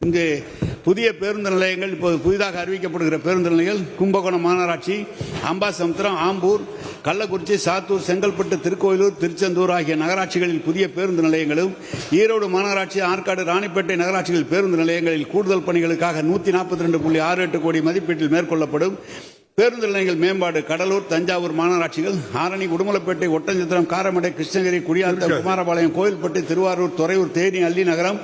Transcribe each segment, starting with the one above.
இங்கு புதிய பேருந்து நிலையங்கள் இப்போது புதிதாக அறிவிக்கப்படுகிற பேருந்து நிலையங்கள் கும்பகோணம் மாநகராட்சி, அம்பாசமுத்திரம், ஆம்பூர், கள்ளக்குறிச்சி, சாத்தூர், செங்கல்பட்டு, திருக்கோயிலூர், திருச்செந்தூர் ஆகிய நகராட்சிகளில் புதிய பேருந்து நிலையங்களும், ஈரோடு மாநகராட்சி, ஆற்காடு, ராணிப்பேட்டை நகராட்சிகளில் பேருந்து நிலையங்களில் கூடுதல் பணிகளுக்காக 142.68 கோடி மதிப்பீட்டில் மேற்கொள்ளப்படும். பேருந்து நிலையங்கள் மேம்பாடு கடலூர், தஞ்சாவூர் மாநகராட்சிகள், ஆரணி, உடுமலைப்பேட்டை, ஒட்டஞ்சத்திரம், காரமடை, கிருஷ்ணகிரி, குடியாத்தம், குமாரபாளையம், கோயில்பட்டி, திருவாரூர், துறையூர், தேனி, அல்லிநகரம்,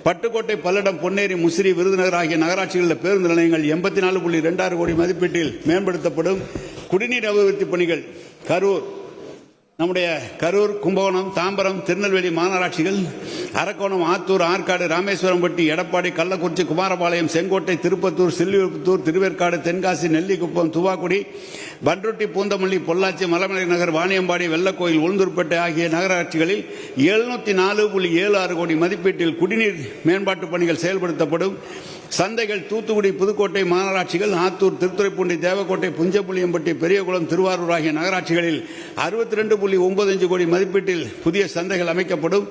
பட்டுக்கோட்டை, பல்லடம், பொன்னேரி, முசிறி, விருதுநகர் ஆகிய நகராட்சிகளில் பேருந்து நிலையங்கள் 84.26 கோடி மதிப்பீட்டில் மேம்படுத்தப்படும். குடிநீர் அபிவிருத்தி பணிகள் கரூர், கும்பகோணம், தாம்பரம், திருநெல்வேலி மாநகராட்சிகள், அரக்கோணம், ஆத்தூர், ஆற்காடு, ராமேஸ்வரம்பட்டி, எடப்பாடி, கள்ளக்குறிச்சி, குமாரபாளையம், செங்கோட்டை, திருப்பத்தூர், சில்லிபுத்தூர், திருவேற்காடு, தென்காசி, நெல்லிக்குப்பம், துவாக்குடி, பன்ருட்டி, பூந்தமல்லி, பொள்ளாச்சி, மலமலை நகர், வாணியம்பாடி, வெள்ளக்கோயில், உளுந்தூர்பேட்டை ஆகிய நகராட்சிகளில் 704.76 கோடி மதிப்பீட்டில் குடிநீர் மேம்பாட்டு பணிகள் செயல்படுத்தப்படும். சந்தைகள் தூத்துக்குடி, புதுக்கோட்டை மாநகராட்சிகள், ஆத்தூர், திருத்துறைப்பூண்டி, தேவக்கோட்டை, புஞ்சப்புளியம்பட்டி, பெரியகுளம், திருவாரூர் ஆகிய நகராட்சிகளில் 62.95 கோடி மதிப்பீட்டில் புதிய சந்தைகள் அமைக்கப்படும்.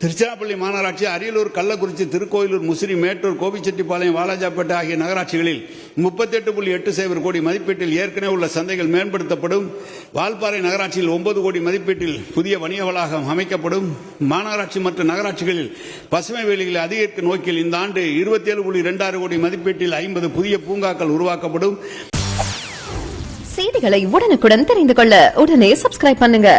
திருச்சிராப்பள்ளி மாநகராட்சி, அரியலூர், கள்ளக்குறிச்சி, திருக்கோயிலூர், முசிறி, மேட்டூர், கோபிச்செட்டிப்பாளையம், வாலாஜாப்பேட்டை ஆகிய நகராட்சிகளில் 38.80 கோடி மதிப்பீட்டில் ஏற்கனவே உள்ள சந்தைகள் மேம்படுத்தப்படும். வால்பாறை நகராட்சியில் 9 கோடி மதிப்பீட்டில் புதிய வணிக வளாகம் அமைக்கப்படும். மாநகராட்சி மற்றும் நகராட்சிகளில் பசுமை வேலிகளை அதிகரிக்கும் நோக்கில் இந்த ஆண்டு 27.26 கோடி மதிப்பீட்டில் 50 புதிய பூங்காக்கள் உருவாக்கப்படும். செய்திகளை உடனுக்குடன் தெரிந்து கொள்ள உடனே சப்ஸ்கிரைப் பண்ணுங்க.